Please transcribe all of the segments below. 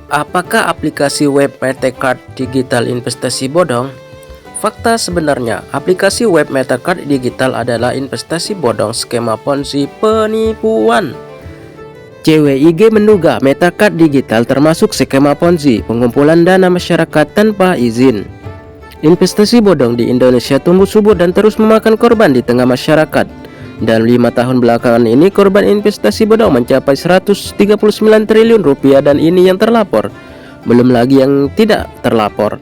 Apakah aplikasi web Metacard digital investasi bodong? Fakta sebenarnya, aplikasi web Metacard digital adalah investasi bodong skema Ponzi penipuan. CWIG menduga Metacard digital termasuk skema Ponzi, pengumpulan dana masyarakat tanpa izin. Investasi bodong di Indonesia tumbuh subur dan terus memakan korban di tengah masyarakat. Dalam 5 tahun belakangan ini, korban investasi bodong mencapai 139 triliun rupiah dan ini yang terlapor. Belum lagi yang tidak terlapor.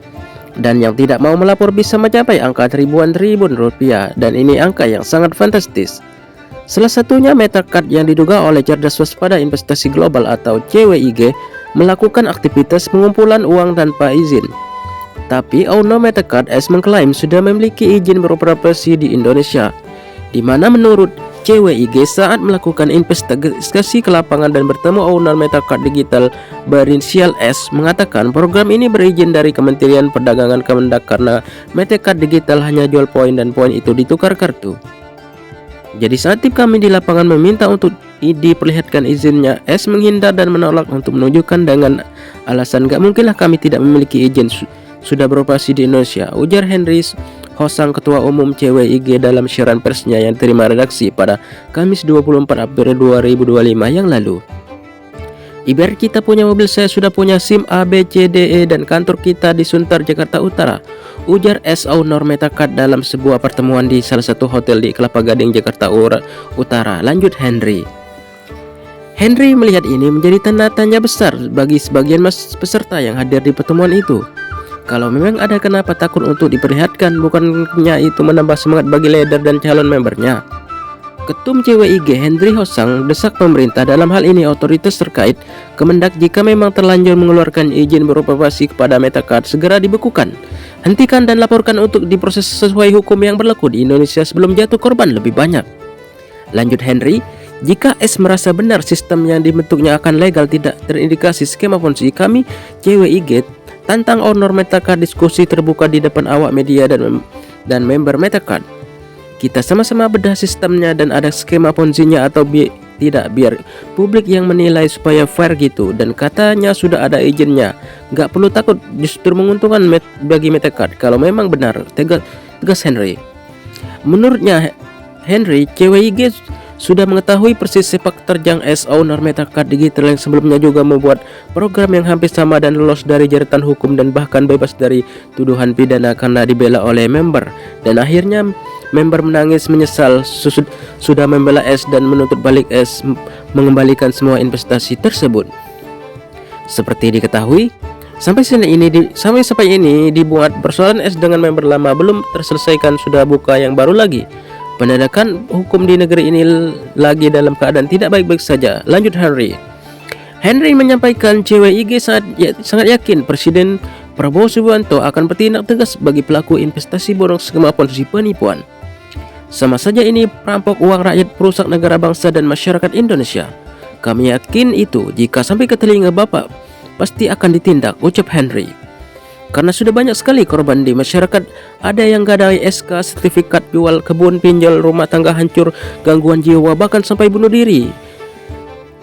Dan yang tidak mau melapor bisa mencapai angka ribuan triliun rupiah dan ini angka yang sangat fantastis. Salah satunya Metacard yang diduga oleh Cerdas Waspada Investasi Global atau CWIG melakukan aktivitas pengumpulan uang tanpa izin. Tapi owner Metacard S mengklaim sudah memiliki izin beroperasi di Indonesia, di mana menurut CWIG saat melakukan investigasi ke lapangan dan bertemu owner Metacard Digital berinisial S mengatakan program ini berizin dari Kementerian Perdagangan Kemendak karena Metacard Digital hanya jual poin dan poin itu ditukar kartu. Jadi saat tim kami di lapangan meminta untuk diperlihatkan izinnya, S menghindar dan menolak untuk menunjukkan dengan alasan gak mungkinlah kami tidak memiliki izin sudah beroperasi di Indonesia, ujar Henry Hosang, Ketua Umum CWIG dalam siaran persnya yang diterima redaksi pada Kamis 24 April 2025 yang lalu. Ibarat kita punya mobil, saya sudah punya SIM A, B, C, D, E dan kantor kita di Sunter, Jakarta Utara, ujar S owner Metacard dalam sebuah pertemuan di salah satu hotel di Kelapa Gading, Jakarta Utara. Lanjut Henry. Henry melihat ini menjadi tanda tanya besar bagi sebagian peserta yang hadir di pertemuan itu. Kalau memang ada kenapa takut untuk diperlihatkan, bukannya itu menambah semangat bagi leader dan calon membernya. Ketum CWIG Henry Hosang desak pemerintah, dalam hal ini otoritas terkait Kemendak, jika memang terlanjur mengeluarkan izin beroperasi kepada Metacard segera dibekukan, hentikan dan laporkan untuk diproses sesuai hukum yang berlaku di Indonesia sebelum jatuh korban lebih banyak. Lanjut Henry, jika S merasa benar sistem yang dibentuknya akan legal, tidak terindikasi skema Ponzi, kami CWIG tantang owner Metacard diskusi terbuka di depan awak media dan member Metacard. Kita sama-sama bedah sistemnya dan ada skema Ponzi-nya atau tidak, biar publik yang menilai supaya fair gitu. Dan katanya sudah ada izinnya, nggak perlu takut, justru menguntungkan bagi Metacard kalau memang benar, tegas Henry. Menurutnya Henry, CWIG sudah mengetahui persis sepak terjang S owner Metacard Digital yang sebelumnya juga membuat program yang hampir sama dan lolos dari jeratan hukum dan bahkan bebas dari tuduhan pidana karena dibela oleh member. Dan akhirnya member menangis menyesal sudah membela S dan menuntut balik S mengembalikan semua investasi tersebut. Seperti diketahui, sampai ini dibuat persoalan S dengan member lama belum terselesaikan, sudah buka yang baru lagi. Penegakan hukum di negeri ini lagi dalam keadaan tidak baik-baik saja. Lanjut Henry. Henry menyampaikan CWIG sangat yakin Presiden Prabowo Subianto akan bertindak tegas bagi pelaku investasi bodong skema Ponzi penipuan. Sama saja ini perampok uang rakyat, perusak negara bangsa dan masyarakat Indonesia. Kami yakin itu, jika sampai ke telinga Bapak pasti akan ditindak, ucap Henry. Karena sudah banyak sekali korban di masyarakat, ada yang gadai SK, sertifikat jual kebun, pinjol, rumah tangga hancur, gangguan jiwa, bahkan sampai bunuh diri.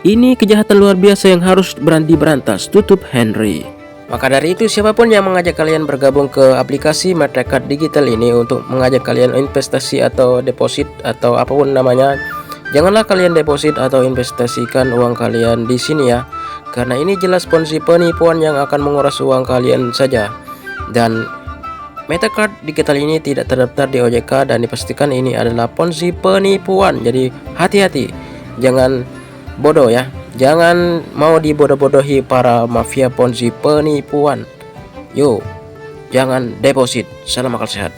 Ini kejahatan luar biasa yang harus berhenti berantas, tutup Henry. Maka dari itu, siapapun yang mengajak kalian bergabung ke aplikasi Metacard Digital ini untuk mengajak kalian investasi atau deposit atau apapun namanya, janganlah kalian deposit atau investasikan uang kalian di sini ya. Karena ini jelas Ponzi penipuan yang akan menguras uang kalian saja. Dan Metacard Digital ini tidak terdaftar di OJK dan dipastikan ini adalah Ponzi penipuan. Jadi hati-hati, jangan bodoh ya. Jangan mau dibodoh-bodohi para mafia Ponzi penipuan. Yo, jangan deposit. Salam akal sehat.